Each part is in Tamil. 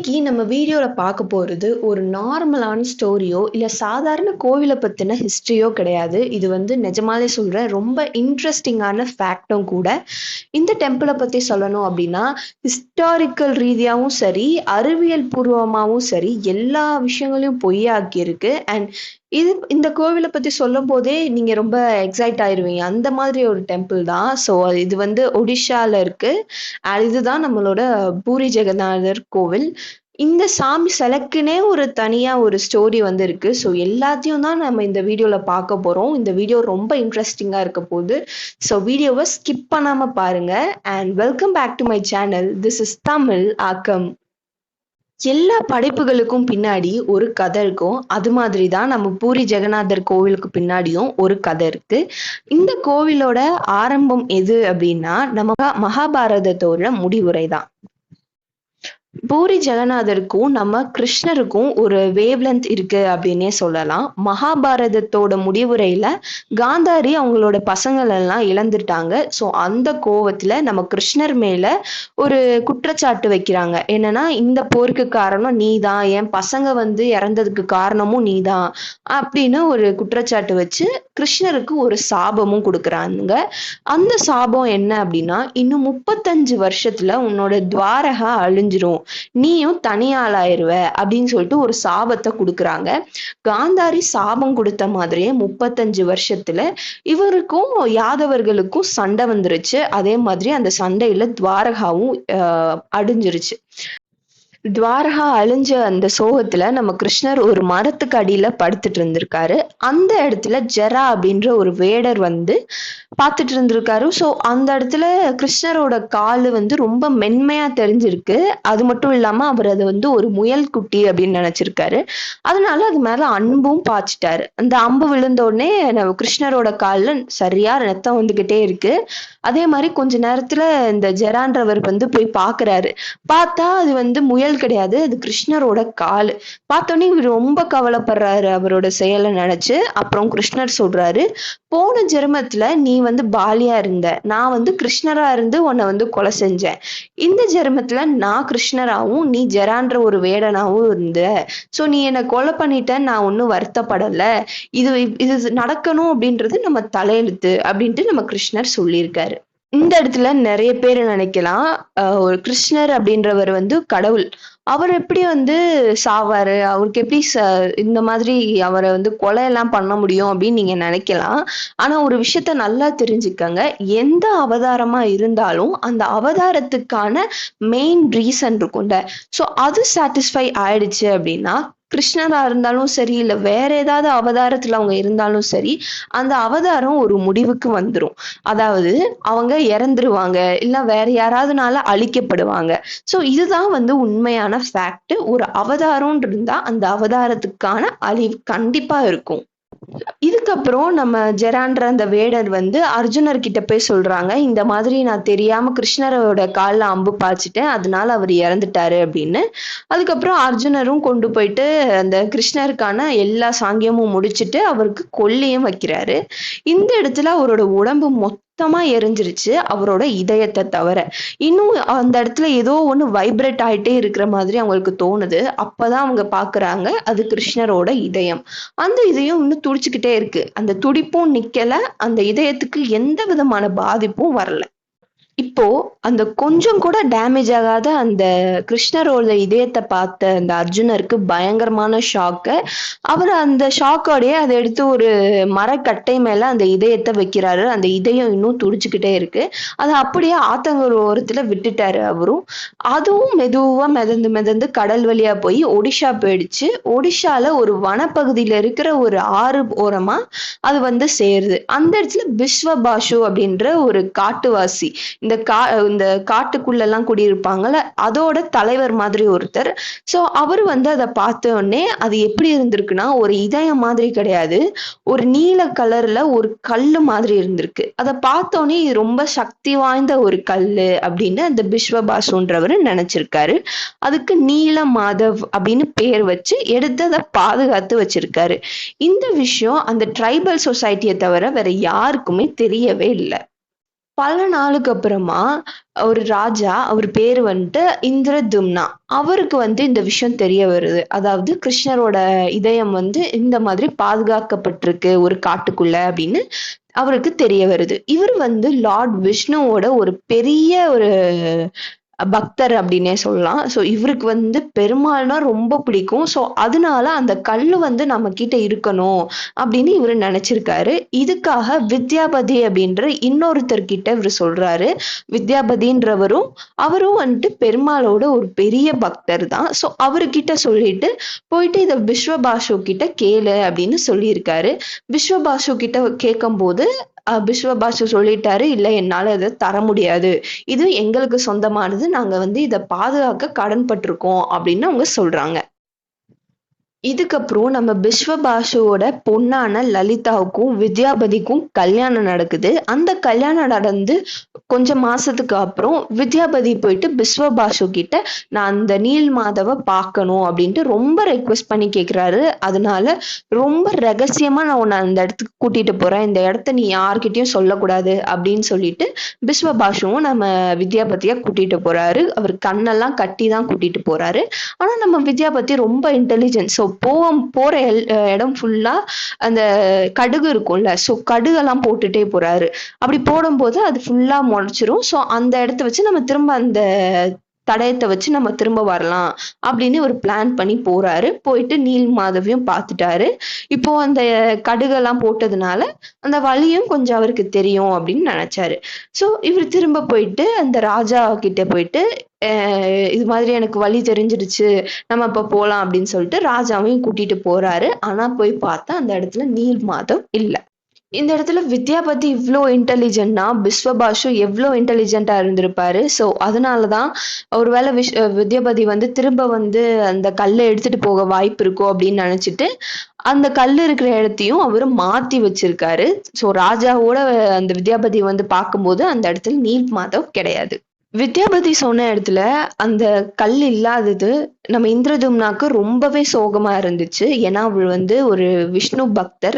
இன்னைக்கு நம்ம வீடியோல பார்க்க போறது ஒரு நார்மலான ஸ்டோரியோ இல்ல சாதாரண கோவிலை பத்தின ஹிஸ்டரியோ கிடையாது. இது வந்து நிஜமாலே சொல்றேன், ரொம்ப இன்ட்ரெஸ்டிங்கான ஃபேக்டும் கூட. இந்த டெம்பிளை பத்தி சொல்லணும் அப்படின்னா ஹிஸ்டாரிக்கல் ரீதியாவும் சரி, அறிவியல் பூர்வமாவும் சரி, எல்லா விஷயங்களையும் பொய்யாக்கி இருக்கு. அண்ட் இந்த கோவிலை பத்தி சொல்லும் போதே நீங்க ரொம்ப எக்ஸைட் ஆயிருவீங்க. அந்த மாதிரி ஒரு டெம்பிள் தான். ஸோ இது வந்து ஒடிஷால இருக்கு. இதுதான் நம்மளோட பூரி ஜெகநாதர் கோவில். இந்த சாமி சிலைக்குனே ஒரு தனியா ஒரு ஸ்டோரி வந்து இருக்கு. ஸோ எல்லாத்தையும் தான் நம்ம இந்த வீடியோல பார்க்க போறோம். இந்த வீடியோ ரொம்ப இன்ட்ரெஸ்டிங்கா இருக்க போகுது. ஸோ வீடியோவை ஸ்கிப் பண்ணாம பாருங்க. And welcome back to my channel. This is Tamil Aakkam. எல்லா படைப்புகளுக்கும் பின்னாடி ஒரு கதை இருக்கும். அது மாதிரி தான் நம்ம பூரி ஜெகநாதர் கோவிலுக்கு பின்னாடியும் ஒரு கதை இருக்கு. இந்த கோவிலோட ஆரம்பம் எது அப்படின்னா நம்ம மகாபாரதத்தோட முடிவுரை தான். பூரி ஜெகநாதருக்கும் நம்ம கிருஷ்ணருக்கும் ஒரு வேவ்லென்த் இருக்கு அப்படின்னே சொல்லலாம். மகாபாரதத்தோட முடிவுரையில காந்தாரி அவங்களோட பசங்கள் எல்லாம் இழந்துட்டாங்க. ஸோ அந்த கோவத்துல நம்ம கிருஷ்ணர் மேல ஒரு குற்றச்சாட்டு வைக்கிறாங்க. என்னன்னா, இந்த போருக்கு காரணம் நீதான், என் பசங்க வந்து இறந்ததுக்கு காரணமும் நீதான் அப்படின்னு ஒரு குற்றச்சாட்டு வச்சு கிருஷ்ணருக்கு ஒரு சாபமும் கொடுக்குறாங்க. அந்த சாபம் என்ன அப்படின்னா, இன்னும் 35 வருஷத்துல உன்னோட துவாரகா அழிஞ்சிரும், நீயும் தனியாளாயிருவ அப்படின்னு சொல்லிட்டு ஒரு சாபத்தை கொடுக்குறாங்க. காந்தாரி சாபம் கொடுத்த மாதிரியே 35 வருஷத்துல இவருக்கும் யாதவர்களுக்கும் சண்டை வந்துருச்சு. அதே மாதிரி அந்த சண்டையில துவாரகாவும் அழிஞ்சிருச்சு. துவாரகா அழிஞ்ச அந்த சோகத்துல நம்ம கிருஷ்ணர் ஒரு மரத்துக்கு அடியில படுத்துட்டு இருந்திருக்காரு. அந்த இடத்துல ஜெரா அப்படின்ற ஒரு வேடர் வந்து பார்த்துட்டு இருந்திருக்காரு. ஸோ அந்த இடத்துல கிருஷ்ணரோட காலு வந்து ரொம்ப மென்மையா தெரிஞ்சிருக்கு. அது மட்டும் இல்லாம அவர் அதை வந்து ஒரு முயல் குட்டி அப்படின்னு நினைச்சிருக்காரு. அதனால அது மேல அன்பும் பாய்ச்சிட்டாரு. அந்த அம்பு விழுந்த உடனே நம்ம கிருஷ்ணரோட கால்ல சரியா ரத்தம் வந்துகிட்டே இருக்கு. அதே மாதிரி கொஞ்ச நேரத்துல இந்த ஜெரான்றவர் வந்து போய் பாக்குறாரு. பார்த்தா அது வந்து முயல் கிடையாது, அது கிருஷ்ணரோட காலு. பார்த்தோன்னே இவர் ரொம்ப கவலைப்படுறாரு அவரோட செயலை நினைச்சு. அப்புறம் கிருஷ்ணர் சொல்றாரு, போன ஜென்மத்துல நீ வந்து பாலியா இருந்த, நான் வந்து கிருஷ்ணரா இருந்து உன்னை வந்து கொலை செஞ்சேன். இந்த ஜென்மத்துல நான் கிருஷ்ணராவும் நீ ஜெரான்ற ஒரு வேடனாவும் இருந்த. சோ நீ என்னை கொலை பண்ணிட்ட, நான் ஒன்னும் வருத்தப்படல. இது இது நடக்கணும் அப்படின்றது நம்ம தலையெழுத்து அப்படின்ட்டு நம்ம கிருஷ்ணர் சொல்லியிருக்காரு. இந்த இடத்துல நிறைய பேர் நினைக்கலாம், ஒரு கிருஷ்ணர் அப்படின்றவர் வந்து கடவுள், அவர் எப்படி வந்து சாவாரு, அவருக்கு எப்படி இந்த மாதிரி அவரை வந்து கொலை எல்லாம் பண்ண முடியும் அப்படின்னு நீங்க நினைக்கலாம். ஆனா ஒரு விஷயத்த நல்லா தெரிஞ்சுக்கங்க, எந்த அவதாரமா இருந்தாலும் அந்த அவதாரத்துக்கான மெயின் ரீசன் இருக்கும்ல. ஸோ அது சாட்டிஸ்ஃபை ஆயிடுச்சு அப்படின்னா, கிருஷ்ணரா இருந்தாலும் சரி, இல்ல வேற ஏதாவது அவதாரத்துல அவங்க இருந்தாலும் சரி, அந்த அவதாரம் ஒரு முடிவுக்கு வந்துரும். அதாவது அவங்க இறந்துருவாங்க, இல்ல வேற யாராவதுனால அழிக்கப்படுவாங்க. சோ இதுதான் வந்து உண்மையான ஃபேக்ட். ஒரு அவதாரம் இருந்தா அந்த அவதாரத்துக்கான அழிவு கண்டிப்பா இருக்கும். இதுக்கப்புறம் நம்ம ஜெரான்ற அந்த வேடர் வந்து அர்ஜுனர் கிட்ட போய் சொல்றாங்க, இந்த மாதிரி நான் தெரியாம கிருஷ்ணரோட கால்ல அம்பு பாய்ச்சிட்டேன், அதனால அவர் இறந்துட்டாரு அப்படின்னு. அதுக்கப்புறம் அர்ஜுனரும் கொண்டு போயிட்டு அந்த கிருஷ்ணருக்கான எல்லா சாங்கியமும் முடிச்சுட்டு அவருக்கு கொல்லியும் வைக்கிறாரு. இந்த இடத்துல அவரோட உடம்பு மொத்தமா எரிஞ்சிருச்சு, அவரோட இதயத்தை தவிர. இன்னும் அந்த இடத்துல ஏதோ ஒண்ணு வைப்ரேட் ஆயிட்டே இருக்கிற மாதிரி அவங்களுக்கு தோணுது. அப்பதான் அவங்க பாக்குறாங்க, அது கிருஷ்ணரோட இதயம். அந்த இதயம் இன்னும் துடிச்சுக்கிட்டே இருக்கு. அந்த துடிப்பும் நிக்கல, அந்த இதயத்துக்கு எந்த விதமான பாதிப்பும் வரல. இப்போ அந்த கொஞ்சம் கூட டேமேஜ் ஆகாத அந்த கிருஷ்ணரோட இதயத்தை பார்த்த அந்த அர்ஜுனருக்கு பயங்கரமான ஷாக்கு. அவர் அந்த ஷாக்கோடயே அதை எடுத்து ஒரு மரக்கட்டை மேல அந்த இதயத்தை வைக்கிறாரு. அந்த இதயம் இன்னும் துடிச்சுக்கிட்டே இருக்கு. அதை அப்படியே ஆத்தங்கர் ஓரத்துல விட்டுட்டாரு அவரும். அதுவும் மெதுவா மிதந்து மிதந்து கடல் வழியா போய் ஒடிஷா போயிடுச்சு. ஒடிஷால ஒரு வனப்பகுதியில இருக்கிற ஒரு ஆறு ஓரமா அது வந்து சேருது. அந்த இடத்துல பிஸ்வபாஷு அப்படின்ற ஒரு காட்டுவாசி, இந்த காட்டுக்குள்ள எல்லாம் குடியிருப்பாங்கல்ல, அதோட தலைவர் மாதிரி ஒருத்தர். சோ அவர் வந்து அதை பார்த்த உடனே அது எப்படி இருந்திருக்குன்னா, ஒரு இதயம் மாதிரி கிடையாது, ஒரு நீல கலர்ல ஒரு கல்லு மாதிரி இருந்திருக்கு. அதை பார்த்த உடனே இது ரொம்ப சக்தி வாய்ந்த ஒரு கல்லு அப்படின்னு அந்த பிஸ்வபாசுன்றவர் நினைச்சிருக்காரு. அதுக்கு நீல மாதவ் அப்படின்னு பேர் வச்சு எடுத்து அதை பாதுகாத்து வச்சிருக்காரு. இந்த விஷயம் அந்த ட்ரைபல் சொசைட்டியை தவிர வேற யாருக்குமே தெரியவே இல்லை. பல நாளுக்கு அப்புறமா ஒரு ராஜா, அவர் பேரு வந்துட்டு இந்திரதும்னா. அவருக்கு வந்து இந்த விஷயம் தெரிய வருது. அதாவது கிருஷ்ணரோட இதயம் வந்து இந்த மாதிரி பாதுகாக்கப்பட்டிருக்கு ஒரு காட்டுக்குள்ள அப்படின்னு அவருக்கு தெரிய வருது. இவர் வந்து லார்ட் விஷ்ணுவோட ஒரு பெரிய ஒரு பக்தர் அப்படின்னே சொல்லலாம். ஸோ இவருக்கு வந்து பெருமாள்னா ரொம்ப பிடிக்கும். ஸோ அதனால அந்த கல்லு வந்து நம்ம கிட்ட இருக்கணும் அப்படின்னு இவரு நினைச்சிருக்காரு. இதுக்காக வித்யாபதி அப்படின்ற இன்னொருத்தர்கிட்ட இவரு சொல்றாரு. வித்யாபதின்றவரும் அவரும் வந்துட்டு பெருமாளோட ஒரு பெரிய பக்தர் தான். ஸோ அவர்கிட்ட சொல்லிட்டு போயிட்டு இத விஸ்வபாஷு கிட்ட கேளு அப்படின்னு சொல்லியிருக்காரு. விஸ்வபாஷு கிட்ட கேட்கும்போது விஸ்வபாஷு சொல்லிட்டாரு, இல்ல என்னால இத தர முடியாது. இது எங்களுக்கு சொந்தமானது. நாங்க வந்து இத பாதுகாக்க கடன்பட்டிருக்கோம் அப்படின்னு அவங்க சொல்றாங்க. இதுக்கப்புறம் நம்ம விஸ்வபாஷுவோட பொண்ணான லலிதாவுக்கும் வித்யாபதிக்கும் கல்யாணம் நடக்குது. அந்த கல்யாணம் நடந்து கொஞ்சம் மாசத்துக்கு அப்புறம் வித்யாபதி போயிட்டு விஸ்வபாஷு கிட்ட நான் அந்த நீல் மாதவ பார்க்கணும் அப்படின்ட்டு ரொம்ப ரெக்வெஸ்ட் பண்ணி கேக்குறாரு. அதனால ரொம்ப ரகசியமா நான் உன்னை அந்த இடத்துக்கு கூட்டிட்டு போறேன். இந்த இடத்த நீ யார்கிட்டயும் சொல்லக்கூடாது அப்படின்னு சொல்லிட்டு விஸ்வபாஷுவும் நம்ம வித்யாபதிய கூட்டிட்டு போறாரு. அவர் கண்ணெல்லாம் கட்டி தான் கூட்டிட்டு போறாரு. ஆனா நம்ம வித்யாபதி ரொம்ப இன்டெலிஜென்ட். ஸோ போற இடம் ஃபுல்லா அந்த கடுகு இருக்கும்ல, ஸோ கடுகெல்லாம் போட்டுட்டே போறாரு. அப்படி போடும்போது அது ஃபுல்லா முளைச்சிரும். ஸோ அந்த இடத்த வச்சு நம்ம திரும்ப அந்த தடயத்தை வச்சு நம்ம திரும்ப வரலாம் அப்படின்னு ஒரு பிளான் பண்ணி போறாரு. போயிட்டு நீல் மாதவியும் பார்த்துட்டாரு. இப்போ அந்த கடுகெல்லாம் போட்டதுனால அந்த வழியும் கொஞ்சம் அவருக்கு தெரியும் அப்படின்னு நினைச்சாரு. ஸோ இவர் திரும்ப போயிட்டு அந்த ராஜா கிட்ட போயிட்டு இது மாதிரி எனக்கு வழி தெரிஞ்சிடுச்சு, நம்ம இப்ப போலாம் அப்படின்னு சொல்லிட்டு ராஜாவையும் கூட்டிட்டு போறாரு. ஆனா போய் பார்த்தா அந்த இடத்துல நீல் மாதவ் இல்ல. இந்த இடத்துல வித்யாபதி இவ்ளோ இன்டெலிஜென்ட்னா விஸ்வபாஷு எவ்ளோ இன்டெலிஜென்ட்டா இருந்திருப்பாரு. ஸோ அதனாலதான் ஒருவேளை வித்யாபதி வந்து திரும்ப வந்து அந்த கல்லை எடுத்துட்டு போக வாய்ப்பு இருக்கோ அப்படின்னு நினைச்சிட்டு அந்த கல்லு இருக்கிற இடத்தையும் அவரு மாத்தி வச்சிருக்காரு. ஸோ ராஜாவோட அந்த வித்யாபதி வந்து பார்க்கும்போது அந்த இடத்துல நீல் மாதவ் கிடையாது. வித்யாபதி சொன்ன இடத்துல அந்த கல் இல்லாதது நம்ம இந்திரதும்னாக்கு ரொம்பவே சோகமா இருந்துச்சு. ஏன்னா அவர் வந்து ஒரு விஷ்ணு பக்தர்.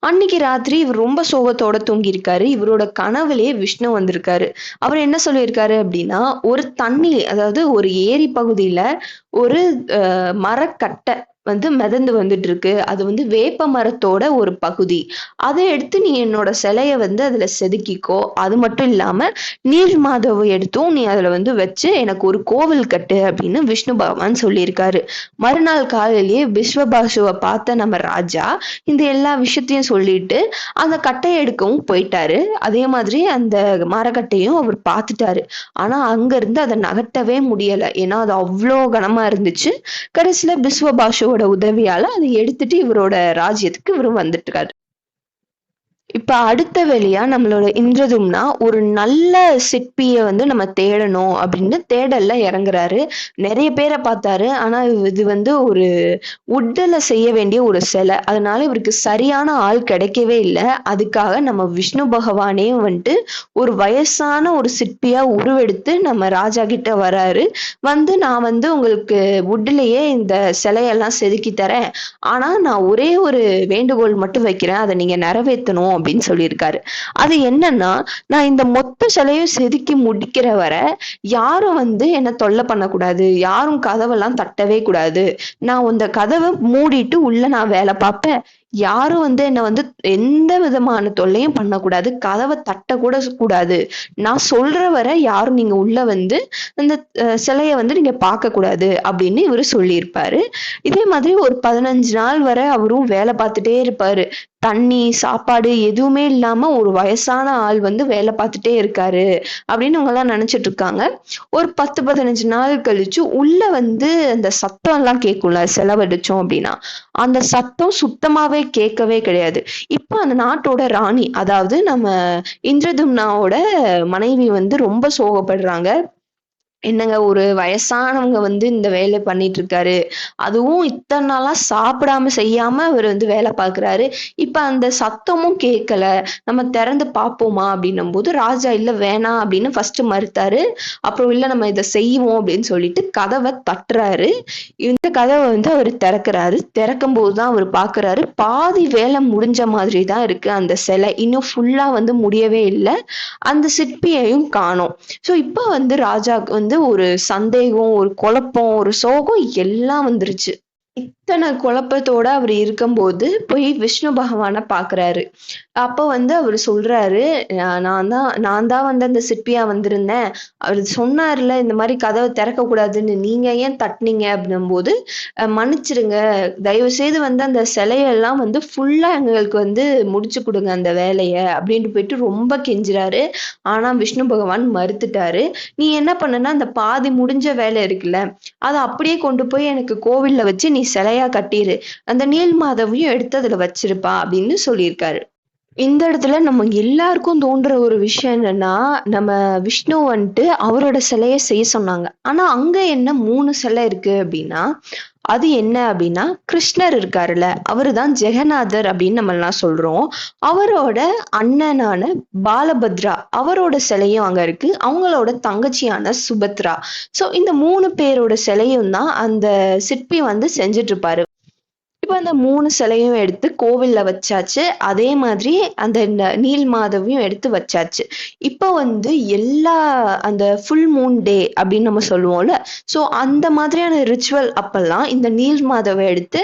அன்னைக்கு ராத்திரி இவர் ரொம்ப சோகத்தோட தூங்கியிருக்காரு. இவரோட கனவுலயே விஷ்ணு வந்திருக்காரு. அவர் என்ன சொல்லியிருக்காரு அப்படின்னா, ஒரு தண்ணி அதாவது ஒரு ஏரி பகுதியில ஒரு மரக்கட்டை வந்து மிதந்து வந்துட்டு இருக்கு. அது வந்து வேப்ப மரத்தோட ஒரு பகுதி. அதை எடுத்து நீ என்னோட சிலைய வந்து அதுல செதுக்கிக்கோ. அது மட்டும் இல்லாம நீல் மாதவை எடுத்தும் நீ அதுல வந்து வச்சு எனக்கு ஒரு கோவில் கட்டு அப்படின்னு விஷ்ணு பகவான் சொல்லியிருக்காரு. மறுநாள் காலையிலேயே விஸ்வபாஷுவை பார்த்த நம்ம ராஜா இந்த எல்லா விஷயத்தையும் சொல்லிட்டு அந்த கட்டையை எடுக்கவும் போயிட்டாரு. அதே மாதிரி அந்த மரக்கட்டையும் அவர் பார்த்துட்டாரு. ஆனா அங்க இருந்து அதை நகர்த்தவே முடியல. ஏன்னா அது அவ்வளோ கனமா இருந்துச்சு. கடைசியில விஸ்வபாஷுவோட உதவியால அதை எடுத்துட்டு இவரோட ராஜ்யத்துக்கு இவரு வந்துட்டாரு. இப்ப அடுத்த வேலையா நம்மளோட இந்திரதும்னா ஒரு நல்ல சிற்பிய வந்து நம்ம தேடணும் அப்படின்னு தேடல்ல இறங்குறாரு. நிறைய பேரை பார்த்தாரு. ஆனா இது வந்து ஒரு வுட்ல செய்ய வேண்டிய ஒரு சிலை. அதனால இவருக்கு சரியான ஆள் கிடைக்கவே இல்லை. அதுக்காக நம்ம விஷ்ணு பகவானே வந்துட்டு ஒரு வயசான ஒரு சிற்பியா உருவெடுத்து நம்ம ராஜா கிட்ட வராரு. வந்து நான் வந்து உங்களுக்கு வுட்லயே இந்த சிலையெல்லாம் செதுக்கி தரேன். ஆனா நான் ஒரே ஒரு வேண்டுகோள் மட்டும் வைக்கிறேன். அதை நீங்க நிறைவேற்றணும் அப்படின்னு சொல்லியிருக்காரு. அது என்னன்னா, நான் இந்த மொத்த சிலையும் செதுக்கி முடிக்கிற வரை யாரும் வந்து என்ன தொல்லை பண்ணக்கூடாது. யாரும் கதவெல்லாம் தட்டவே கூடாது. நான் இந்த கதவை மூடிட்டு உள்ள நான் வேலை பார்ப்பேன். யாரும் வந்து என்ன வந்து எந்த விதமான தொல்லையும் பண்ணக்கூடாது. கதவை தட்டக்கூட கூடாது. நான் சொல்ற வரை யாரும் நீங்க உள்ள வந்து அந்த சிலைய வந்து நீங்க பார்க்க கூடாது அப்படின்னு இவரு சொல்லியிருப்பாரு. இதே மாதிரி ஒரு 15 நாள் வரை அவரும் வேலை பார்த்துட்டே இருப்பாரு. தண்ணி, சாப்பாடு எதுவுமே இல்லாம ஒரு வயசான ஆள் வந்து வேலை பார்த்துட்டே இருக்காரு அப்படின்னு அவங்க எல்லாம் நினைச்சிட்டு இருக்காங்க. ஒரு 10, 15 நாள் கழிச்சு உள்ள வந்து அந்த சத்தம் எல்லாம் கேட்கும்ல செலவழிச்சோம் அப்படின்னா, அந்த சத்தம் சுத்தமாவே கேட்கவே கிடையாது. இப்ப அந்த நாட்டோட ராணி, அதாவது நம்ம இந்திரதும்னாவோட மனைவி வந்து ரொம்ப சோகப்படுறாங்க. என்னங்க ஒரு வயசானவங்க வந்து இந்த வேலை பண்ணிட்டு இருக்காரு. அதுவும் இத்தன நாளா சாப்பிடாம, செய்யாம அவரு வந்து வேலை பார்க்குறாரு. இப்ப அந்த சத்தமும் கேட்கல. நம்ம திறந்து பார்ப்போமா? அப்படின்னும்போது, ராஜா இல்ல வேணாம் அப்படின்னு ஃபர்ஸ்ட்டு மறுத்தாரு. அப்புறம் இல்ல நம்ம இத செய்வோம் அப்படின்னு சொல்லிட்டு கதவ தட்டுறாரு. இந்த கதவ வந்து அவரு திறக்குறாரு. திறக்கும்போது தான் அவரு பார்க்குறாரு, பாதி வேலை முடிஞ்ச மாதிரி தான் இருக்கு அந்த சிலை. இன்னும் ஃபுல்லா வந்து முடியவே இல்ல. அந்த சிற்பியையும் காணோம். ஸோ இப்ப வந்து ராஜாக்கு வந்து ஒரு சந்தேகம், ஒரு குழப்பம், ஒரு சோகம் எல்லாம் வந்துருச்சு. இத்தன குழப்பத்தோட அவரு இருக்கும்போது, போய் விஷ்ணு பகவான பார்க்குறாரு. அப்ப வந்து அவரு சொல்றாரு, நான் தான் வந்து அந்த சிற்பியா வந்திருந்தேன். அவரு சொன்னார்ல, இந்த மாரி கதவ திறக்கக்கூடாதுன்னு. நீங்க ஏன் தட்டுனீங்க? அப்படின்னும்போது, மன்னிச்சிடுங்க. தயவு செய்து வந்து அந்த சிலையெல்லாம் வந்து ஃபுல்லா எங்களுக்கு வந்து முடிச்சு குடுங்க அந்த வேலைய." அப்படின்ட்டு போயிட்டு ரொம்ப கெஞ்சுறாரு. ஆனா விஷ்ணு பகவான் மறுத்துட்டாரு. "நீ என்ன பண்ணுனா, அந்த பாதி முடிஞ்ச வேலை இருக்குல்ல, அத அப்படியே கொண்டு போய் எனக்கு கோவில்ல வச்சு நீ சிலையா கட்டிரு. அந்த நீல்மாதவியும் எடுத்து அதுல வச்சிருப்பா." அப்படின்னு சொல்லியிருக்காரு. இந்த இடத்துல நம்ம எல்லாருக்கும் தோன்ற ஒரு விஷயம் என்னன்னா, நம்ம விஷ்ணு வந்துட்டு அவரோட சிலைய செய்ய சொன்னாங்க. ஆனா அங்க என்ன 3 சிலை இருக்கு அப்டின்னா, அது என்ன அப்டின்னா, கிருஷ்ணர் இருக்காருல்ல, அவரு தான் ஜெகநாதர் அப்டின்னு நம்மலாம் சொல்றோம். அவரோட அண்ணனான பாலபத்ரா, அவரோட சிலையும் அங்க இருக்கு. அவங்களோட தங்கச்சியான சுபத்ரா. ஸோ இந்த 3 பேரோட சிலையும் தான் அந்த சிற்பி வந்து செஞ்சுட்டு இருப்பாரு. இப்ப அந்த 3 சிலையும் எடுத்து கோவில்ல வச்சாச்சு. அதே மாதிரி அந்த நீல்மாதவியும் எடுத்து வச்சாச்சு. இப்ப வந்து எல்லா அந்த ஃபுல் மூன் டே அப்படின்னு நம்ம சொல்லுவோம்ல. ஸோ அந்த மாதிரியான ரிச்சுவல் அப்பல்லாம் இந்த நீல்மாதவ எடுத்து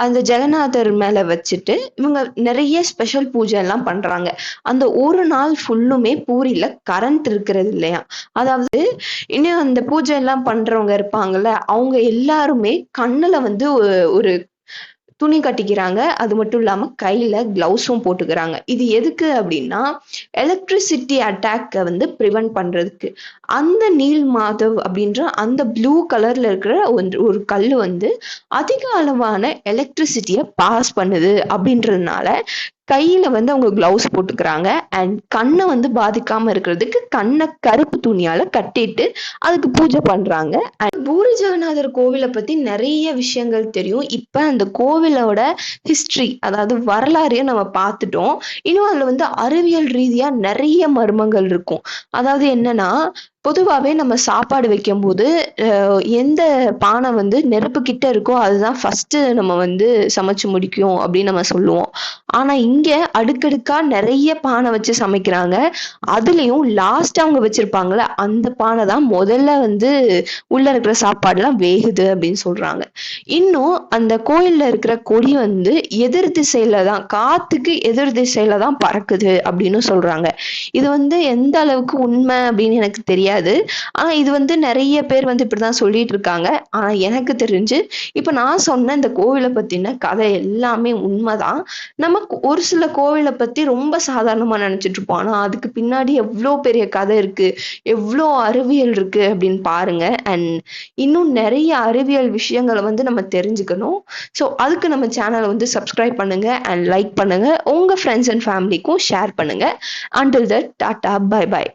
அந்த ஜெகநாதர் மேல வச்சுட்டு, இவங்க நெறைய ஸ்பெஷல் பூஜை எல்லாம் பண்றாங்க. அந்த ஒரு நாள் ஃபுல்லுமே பூரியில கரண்ட் இருக்கிறது இல்லையாம். அதாவது இன்னும் அந்த பூஜை எல்லாம் பண்றவங்க இருப்பாங்கல்ல, அவங்க எல்லாருமே கண்ணுல வந்து ஒரு துணி கட்டிக்கிறாங்க. அது மட்டும் இல்லாம கையில கிளவுஸும் போட்டுக்கிறாங்க. இது எதுக்கு அப்டின்னா, எலக்ட்ரிசிட்டி அட்டாக்க வந்து பிரிவென்ட் பண்றதுக்கு. அந்த நீல் மாதவ் அப்டின்ற அந்த ப்ளூ கலர்ல இருக்கிற ஒரு கல்லு வந்து அதிக அளவான எலக்ட்ரிசிட்டிய பாஸ் பண்ணுது அப்டின்றதுனால, கையில வந்து அவங்க கிளவுஸ் போட்டுக்கிறாங்க. அண்ட் கண்ண வந்து பாதிக்காம இருக்கிறதுக்கு கண்ண கருப்பு துணியால கட்டிட்டு அதுக்கு பூஜை பண்றாங்க. அண்ட் பூரி ஜெகநாதர் கோவில பத்தி நெறைய விஷயங்கள் தெரியும். இப்ப அந்த கோவிலோட ஹிஸ்டரி அதாவது வரலாறையும் நம்ம பார்த்துட்டோம். இன்னும் அதுல வந்து அறிவியல் ரீதியா நெறைய மர்மங்கள் இருக்கும். அதாவது என்னன்னா, பொதுவாவே நம்ம சாப்பாடு வைக்கும்போது, எந்த பானை வந்து நெருப்பு கிட்ட இருக்கோ அதுதான் ஃபர்ஸ்ட்டு நம்ம வந்து சமைச்சு முடிக்கும் அப்படின்னு நம்ம சொல்லுவோம். ஆனா இங்க அடுக்கடுக்கா நெறைய பானை வச்சு சமைக்கிறாங்க. அதுலயும் லாஸ்ட்டா அவங்க வச்சிருப்பாங்கல்ல, அந்த பானை தான் முதல்ல வந்து உள்ள இருக்கிற சாப்பாடுலாம் வேகுது அப்படின்னு சொல்றாங்க. இன்னும் அந்த கோயில்ல இருக்கிற கொடி வந்து எதிர் திசையில தான் காத்துக்கு எதிர் திசையில தான் பறக்குது அப்படின்னு சொல்றாங்க. இது வந்து எந்த அளவுக்கு உண்மை அப்படின்னு எனக்கு தெரியாது. ஆனா இது வந்து நெறைய பேர் வந்து இப்படிதான் சொல்லிட்டு இருக்காங்க. ஆனா எனக்கு தெரிஞ்சு இப்ப நான் சொன்ன இந்த கோவில பத்தின கதை எல்லாமே உண்மைதான். நமக்கு ஒரு சில கோவில பத்தி ரொம்ப சாதாரணமா நினைச்சிட்டு இருப்போம். ஆனா அதுக்கு பின்னாடி எவ்ளோ பெரிய கதை இருக்கு, எவ்ளோ அறிவியல் இருக்கு அப்படின்னு பாருங்க. அண்ட் இன்னும் நெறைய அறிவியல் விஷயங்கள வந்து நம்ம தெரிஞ்சுக்கணும். ஸோ அதுக்கு நம்ம சேனல வந்து சப்ஸ்கிரைப் பண்ணுங்க அண்ட் லைக் பண்ணுங்க. உங்க ஃப்ரெண்ட்ஸ் அண்ட் ஃபேமிலிக்கும் ஷேர் பண்ணுங்க. Until that tata bye by.